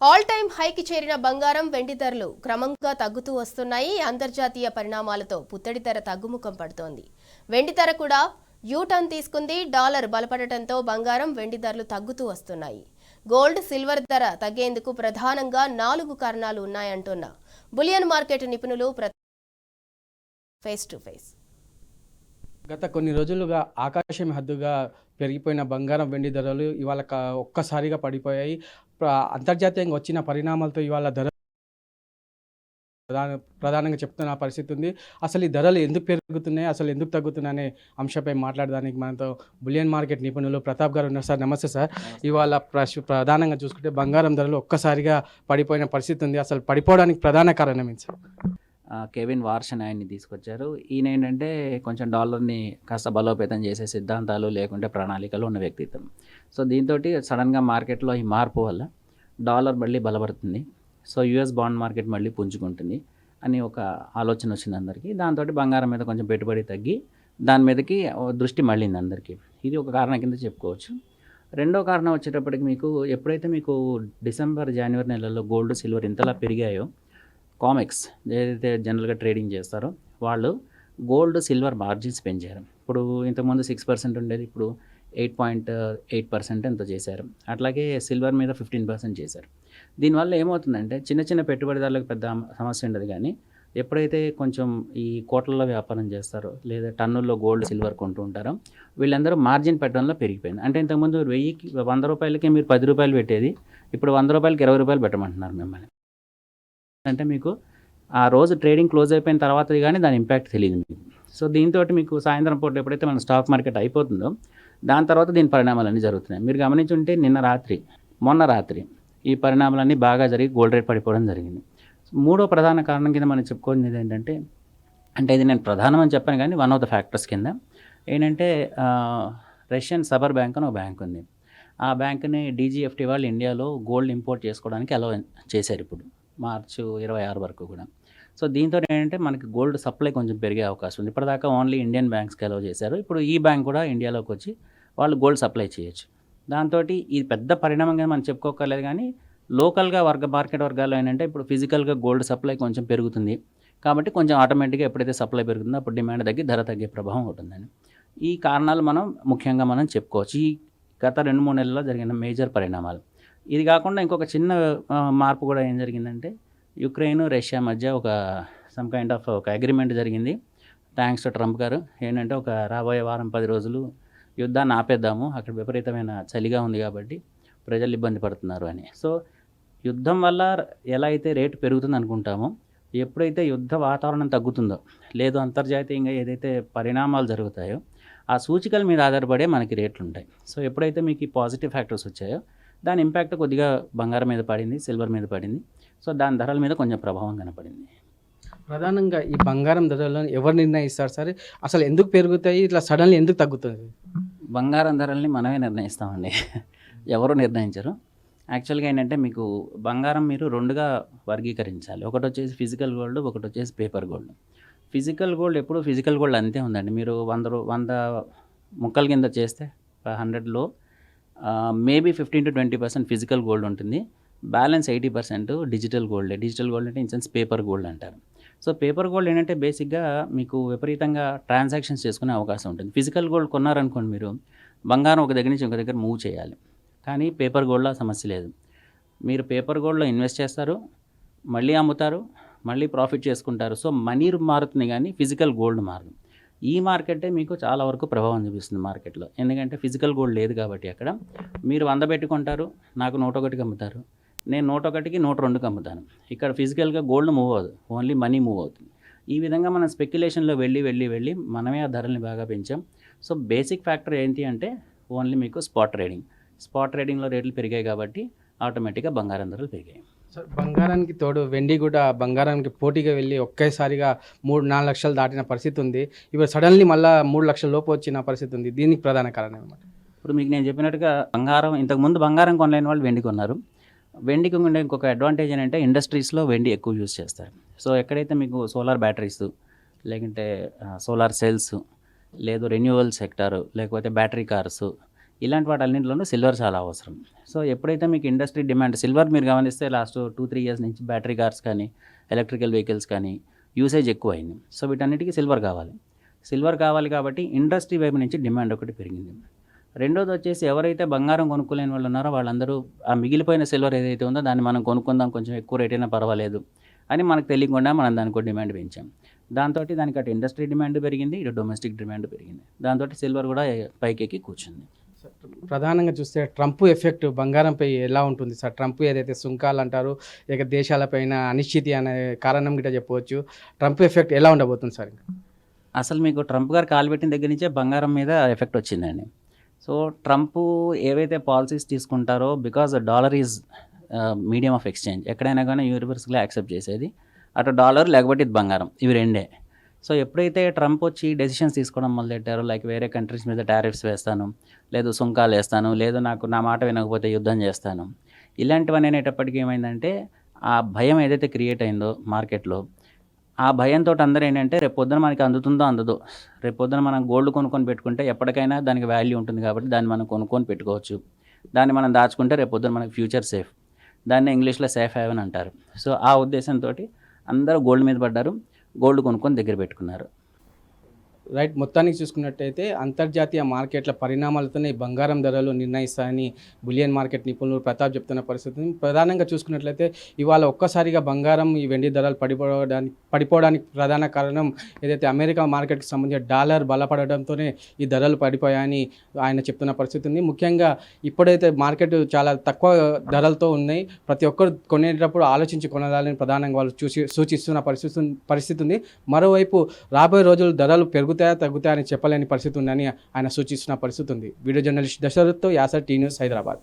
All time హైకి చేరిన బంగారం వెండి ధరలు క్రమంగా తగ్గుతూ వస్తున్నాయి. అంతర్జాతీయ పరిణామాలతో పుత్తడి ధర తగ్గుముఖం పడుతోంది. వెండి ధర కూడా యూటర్న్ తీసుకుంది. డాలర్ బలపడటంతో బంగారం వెండి ధరలు తగ్గుతూ వస్తున్నాయి. గోల్డ్ సిల్వర్ ధర తగ్గేందుకు ప్రధానంగా 4 కారణాలు ఉన్నాయంటున్న బులియన్ మార్కెట్ నిపుణులు ఫేస్ టు ఫేస్. గత కొన్ని రోజులుగా ఆకాశం హద్దుగా పెరిగిపోయిన బంగారం వెండి ధరలు ఇవాళ ఒక్కసారిగా పడిపోయాయి. అంతర్జాతీయంగా వచ్చిన పరిణామాలతో ఇవాళ ధర ప్రధానంగా చెప్తున్న పరిస్థితి ఉంది. అసలు ఈ ధరలు ఎందుకు పెరుగుతున్నాయి, అసలు ఎందుకు తగ్గుతున్నాయి అనే అంశంపై మాట్లాడడానికి మనతో బులియన్ మార్కెట్ నిపుణులు ప్రతాప్ గారు ఉన్నారు. సార్ నమస్తే సార్. ఇవాళ ప్రధానంగా చూసుకుంటే బంగారం ధరలు ఒక్కసారిగా పడిపోయిన పరిస్థితి ఉంది. అసలు పడిపోవడానికి ప్రధాన కారణం ఏంటి సార్? కెవిన్ వార్షన్ ఆయన్ని తీసుకొచ్చారు. ఈయన ఏంటంటే కొంచెం డాలర్ని కాస్త బలోపేతం చేసే సిద్ధాంతాలు లేకుంటే ప్రణాళికలు ఉన్న వ్యక్తిత్వం. సో దీంతో సడన్గా మార్కెట్లో ఈ మార్పు వల్ల డాలర్ మళ్ళీ బలపడుతుంది. సో యూఎస్ బాండ్ మార్కెట్ మళ్ళీ పుంజుకుంటుంది అని ఒక ఆలోచన వచ్చింది అందరికీ. దాంతో బంగారం మీద కొంచెం పెట్టుబడి తగ్గి దాని మీదకి దృష్టి మళ్ళింది అందరికీ. ఇది ఒక కారణం కింద చెప్పుకోవచ్చు. రెండో కారణం వచ్చేటప్పటికి మీకు ఎప్పుడైతే మీకు డిసెంబర్ జనవరి నెలల్లో గోల్డ్ సిల్వర్ ఇంతలా పెరిగాయో, కామెక్స్ ఏదైతే జనరల్గా ట్రేడింగ్ చేస్తారో వాళ్ళు గోల్డ్ సిల్వర్ మార్జిన్స్ పెంచారు. ఇప్పుడు ఇంతకుముందు 6% ఉండేది, ఇప్పుడు 8.8% ఎంతో చేశారు. అట్లాగే సిల్వర్ మీద 15% చేశారు. దీనివల్ల ఏమవుతుందంటే చిన్న చిన్న పెట్టుబడిదారులకు పెద్ద సమస్య ఉండదు, కానీ ఎప్పుడైతే కొంచెం ఈ కోట్లలో వ్యాపారం చేస్తారో లేదా టన్నుల్లో గోల్డ్ సిల్వర్ కొంటూ ఉంటారో వీళ్ళందరూ మార్జిన్ పెట్టడంలో పెరిగిపోయింది. అంటే ఇంతకుముందు 100 రూపాయలకి మీరు 10 రూపాయలు పెట్టేది ఇప్పుడు 100 రూపాయలకి 20 రూపాయలు పెట్టమంటున్నారు మిమ్మల్ని. అంటే మీకు ఆ రోజు ట్రేడింగ్ క్లోజ్ అయిపోయిన తర్వాత కానీ దాని ఇంపాక్ట్ తెలియదు మీకు. సో దీంతో మీకు సాయంత్రం పూట ఎప్పుడైతే మన స్టాక్ మార్కెట్ అయిపోతుందో దాని తర్వాత దీని పరిణామాలన్నీ జరుగుతున్నాయి. మీరు గమనించుంటే మొన్న రాత్రి ఈ పరిణామాలన్నీ బాగా జరిగి గోల్డ్ రేట్ పడిపోవడం జరిగింది. మూడో ప్రధాన కారణం కింద మనం చెప్పుకోవాల్సింది ఏంటంటే, అంటే ఇది నేను ప్రధానం అని చెప్పాను కానీ వన్ ఆఫ్ ద ఫ్యాక్టర్స్ కింద ఏంటంటే రష్యన్ సబర్ బ్యాంక్ అని ఒక బ్యాంక్ ఉంది. ఆ బ్యాంక్ని డీజీఎఫ్టీ వాళ్ళు ఇండియాలో గోల్డ్ ఇంపోర్ట్ చేసుకోవడానికి అలౌ చేశారు ఇప్పుడు మార్చి 26 వరకు కూడా. సో దీంతో ఏంటంటే మనకి గోల్డ్ సప్లై కొంచెం పెరిగే అవకాశం ఉంది. ఇప్పటిదాకా ఓన్లీ ఇండియన్ బ్యాంక్స్కి అలౌ చేశారు. ఇప్పుడు ఈ బ్యాంక్ కూడా ఇండియాలోకి వచ్చి వాళ్ళు గోల్డ్ సప్లై చేయొచ్చు. దాంతో ఇది పెద్ద పరిణామంగా మనం చెప్పుకోకర్లేదు, కానీ లోకల్గా మార్కెట్ వర్గాల్లో ఏంటంటే ఇప్పుడు ఫిజికల్గా గోల్డ్ సప్లై కొంచెం పెరుగుతుంది కాబట్టి కొంచెం ఆటోమేటిక్గా ఎప్పుడైతే సప్లై పెరుగుతుందో అప్పుడు డిమాండ్ తగ్గి ధర తగ్గే ప్రభావం ఉంటుందని ఈ కారణాలు ముఖ్యంగా మనం చెప్పుకోవచ్చు. ఈ గత 2-3 నెలల్లో జరిగిన మేజర్ పరిణామాలు. ఇది కాకుండా ఇంకొక చిన్న మార్పు కూడా ఏం జరిగిందంటే, యుక్రెయిన్ రష్యా మధ్య ఒక అగ్రిమెంట్ జరిగింది థ్యాంక్స్ టు ట్రంప్ గారు. ఏంటంటే ఒక రాబోయే వారం 10 రోజులు యుద్ధాన్ని ఆపేద్దాము, అక్కడ విపరీతమైన చలిగా ఉంది కాబట్టి ప్రజలు ఇబ్బంది పడుతున్నారు అని. సో యుద్ధం వల్ల ఎలా అయితే రేటు పెరుగుతుంది అనుకుంటామో, ఎప్పుడైతే యుద్ధ వాతావరణం తగ్గుతుందో లేదు అంతర్జాతీయంగా ఏదైతే పరిణామాలు జరుగుతాయో ఆ సూచికల మీద ఆధారపడే మనకి రేట్లు ఉంటాయి. సో ఎప్పుడైతే మీకు ఈ పాజిటివ్ ఫ్యాక్టర్స్ వచ్చాయో దాని ఇంపాక్ట్ కొద్దిగా బంగారం మీద పడింది, సిల్వర్ మీద పడింది. సో దాని ధరల మీద కొంచెం ప్రభావం కనపడింది. ప్రధానంగా ఈ బంగారం ధరలను ఎవరు నిర్ణయిస్తారు సార్? అసలు ఎందుకు పెరుగుతాయి, ఇట్లా సడన్లీ ఎందుకు తగ్గుతుంది? బంగారం ధరల్ని మనమే నిర్ణయిస్తామండి, ఎవరు నిర్ణయించరు. యాక్చువల్గా ఏంటంటే మీకు బంగారం మీరు 2గా వర్గీకరించాలి. ఒకటి వచ్చేసి ఫిజికల్ గోల్డ్, ఒకటి వచ్చేసి పేపర్ గోల్డ్. ఫిజికల్ గోల్డ్ ఎప్పుడు ఫిజికల్ గోల్డ్ అంతే ఉందండి. మీరు 100 ముక్కల కింద చేస్తే 100లో మేబీ 15 to 20% ఫిజికల్ గోల్డ్ ఉంటుంది. Balance 80% digital gold. Digital gold అంటే ఇన్సెన్స్ పేపర్ గోల్డ్ అంటారు. సో పేపర్ గోల్డ్ ఏంటంటే బేసిక్గా మీకు విపరీతంగా ట్రాన్సాక్షన్స్ చేసుకునే అవకాశం ఉంటుంది. ఫిజికల్ గోల్డ్ కొన్నారనుకోండి, మీరు బంగారం ఒక దగ్గర నుంచి ఒక దగ్గర మూవ్ చేయాలి. కానీ పేపర్ గోల్డ్లో సమస్య లేదు. మీరు పేపర్ గోల్డ్లో ఇన్వెస్ట్ చేస్తారు, మళ్ళీ అమ్ముతారు, మళ్ళీ ప్రాఫిట్ చేసుకుంటారు. సో మనీ మారుతుంది కానీ ఫిజికల్ గోల్డ్ మారదు. ఈ మార్కెటే మీకు చాలా వరకు ప్రభావం చూపిస్తుంది మార్కెట్లో. ఎందుకంటే ఫిజికల్ గోల్డ్ లేదు కాబట్టి అక్కడ మీరు 100 పెట్టుకుంటారు, నాకు 101కి అమ్ముతారు, నేను 101కి 102కి అమ్ముతాను. ఇక్కడ ఫిజికల్గా గోల్డ్ మూవ్ అవ్వదు, ఓన్లీ మనీ మూవ్ అవుతుంది. ఈ విధంగా మనం స్పెక్యులేషన్లో వెళ్ళి మనమే ఆ ధరల్ని బాగా పెంచాం. సో బేసిక్ ఫ్యాక్టర్ ఏంటి అంటే ఓన్లీ మీకు స్పాట్ ట్రేడింగ్లో రేట్లు పెరిగాయి కాబట్టి ఆటోమేటిక్గా బంగారం ధరలు పెరిగాయి. సార్ బంగారానికి తోడు వెండి కూడా బంగారానికి పోటీగా వెళ్ళి ఒకేసారిగా 3-4 లక్షలు దాటిన పరిస్థితి ఉంది. ఇప్పుడు సడన్లీ మళ్ళీ 3 లక్షల లోపు వచ్చిన పరిస్థితి ఉంది. దీనికి ప్రధాన కారణం అనమాట. ఇప్పుడు మీకు నేను చెప్పినట్టుగా ఇంతకుముందు బంగారం కొనలేని వాళ్ళు వెండి కొన్నారు. వెండికి ఉండే ఇంకొక అడ్వాంటేజ్ ఏంటంటే ఇండస్ట్రీస్లో వెండి ఎక్కువ యూజ్ చేస్తారు. సో ఎక్కడైతే మీకు సోలార్ బ్యాటరీస్, లేకుంటే సోలార్ సెల్స్, లేదు రెన్యూవల్ సెక్టారు, లేకపోతే బ్యాటరీ కార్స్, ఇలాంటి వాటన్నింటిలోనూ సిల్వర్ చాలా అవసరం. సో ఎప్పుడైతే మీకు ఇండస్ట్రీ డిమాండ్ సిల్వర్ మీరు గమనిస్తే లాస్ట్ 2-3 ఇయర్స్ నుంచి బ్యాటరీ కార్స్ కానీ ఎలక్ట్రికల్ వెహికల్స్ కానీ యూసేజ్ ఎక్కువైంది. సో వీటన్నిటికీ సిల్వర్ కావాలి. సిల్వర్ కావాలి కాబట్టి ఇండస్ట్రీ వైపు నుంచి డిమాండ్ ఒకటి పెరిగింది. రెండోది వచ్చేసి ఎవరైతే బంగారం కొనుక్కోలేని వాళ్ళు ఉన్నారో వాళ్ళందరూ ఆ మిగిలిపోయిన సిల్వర్ ఏదైతే ఉందో దాన్ని మనం కొనుక్కుందాం, కొంచెం ఎక్కువ రేట్ అయినా పర్వాలేదు అని మనకు తెలియకుండా మనం దానికి డిమాండ్ పెంచాం. దాంతో దానికి అటు ఇండస్ట్రీ డిమాండ్ పెరిగింది, ఇటు డొమెస్టిక్ డిమాండ్ పెరిగింది. దాంతో సిల్వర్ కూడా పైకెక్కి కూర్చుంది. ప్రధానంగా చూస్తే ట్రంప్ ఎఫెక్ట్ బంగారంపై ఎలా ఉంటుంది సార్? ట్రంప్ ఏదైతే సుంకాలు అంటారు, ఇక దేశాలపైన అనిశ్చితి అనే కారణం గిట్ట చెప్పవచ్చు. ట్రంప్ ఎఫెక్ట్ ఎలా ఉండబోతుంది సార్? అసలు మీకు ట్రంప్ గారు కాలు పెట్టిన దగ్గర నుంచే బంగారం మీద ఎఫెక్ట్ వచ్చిందండి. సో ట్రంప్ ఏవైతే పాలసీస్ తీసుకుంటారో, because dollar is medium of exchange, ఎక్కడైనా కానీ యూనివర్సల్గా యాక్సెప్ట్ చేసేది అటు డాలర్ లేకపోతే ఇది బంగారం, ఇవి రెండే. సో ఎప్పుడైతే ట్రంప్ వచ్చి డెసిషన్స్ తీసుకోవడం మొదలెట్టారో, లైక్ వేరే కంట్రీస్ మీద టారిఫ్స్ వేస్తాను, లేదు సుంకాలు వేస్తాను, లేదు నాకు నా మాట వినకపోతే యుద్ధం చేస్తాను, ఇలాంటివన్నీ అనేటప్పటికీ ఏమైందంటే ఆ భయం ఏదైతే క్రియేట్ అయిందో మార్కెట్లో, ఆ భయంతో అందరూ ఏంటంటే రేపు పొద్దున మనకి అందుతుందో అందదో, రేపు పొద్దున మనం గోల్డ్ కొనుక్కొని పెట్టుకుంటే ఎప్పటికైనా దానికి వాల్యూ ఉంటుంది కాబట్టి దాన్ని మనం కొనుక్కొని పెట్టుకోవచ్చు, దాన్ని మనం దాచుకుంటే రేపు పొద్దున మనకి ఫ్యూచర్ సేఫ్, దాన్ని ఇంగ్లీష్లో సేఫ్ హ్యావెన్ అంటారు. సో ఆ ఉద్దేశంతో అందరూ గోల్డ్ మీద పడ్డారు, గోల్డ్ కొనుక్కొని దగ్గర పెట్టుకున్నారు. రైట్, మొత్తానికి చూసుకున్నట్టయితే అంతర్జాతీయ మార్కెట్ల పరిణామాలతోనే ఈ బంగారం ధరలు నిర్ణయిస్తాయని బులియన్ మార్కెట్ నిపుణులు ప్రతాప్ చెప్తున్న పరిస్థితిని ప్రధానంగా చూసుకున్నట్లయితే ఇవాళ ఒక్కసారిగా బంగారం ఈ వెండి ధరలు పడిపోవడానికి ప్రధాన కారణం ఏదైతే అమెరికా మార్కెట్కి సంబంధించిన డాలర్ బలపడడంతోనే ఈ ధరలు పడిపోయాయని ఆయన చెప్తున్న పరిస్థితి ఉంది. ముఖ్యంగా ఇప్పుడైతే మార్కెట్ చాలా తక్కువ ధరలతో ఉన్నాయి, ప్రతి ఒక్కరు కొనేటప్పుడు ఆలోచించి కొనాలని ప్రధానంగా వాళ్ళు సూచిస్తున్న పరిస్థితి ఉంది. మరోవైపు రాబోయే రోజులు ధరలు తగ్గుతాయని చెప్పలేని పరిస్థితి ఉందని ఆయన సూచిస్తున్న పరిస్థితి ఉంది. వీడియో జర్నలిస్ట్ దశరథ్తో యాసర్, టీ న్యూస్, హైదరాబాద్.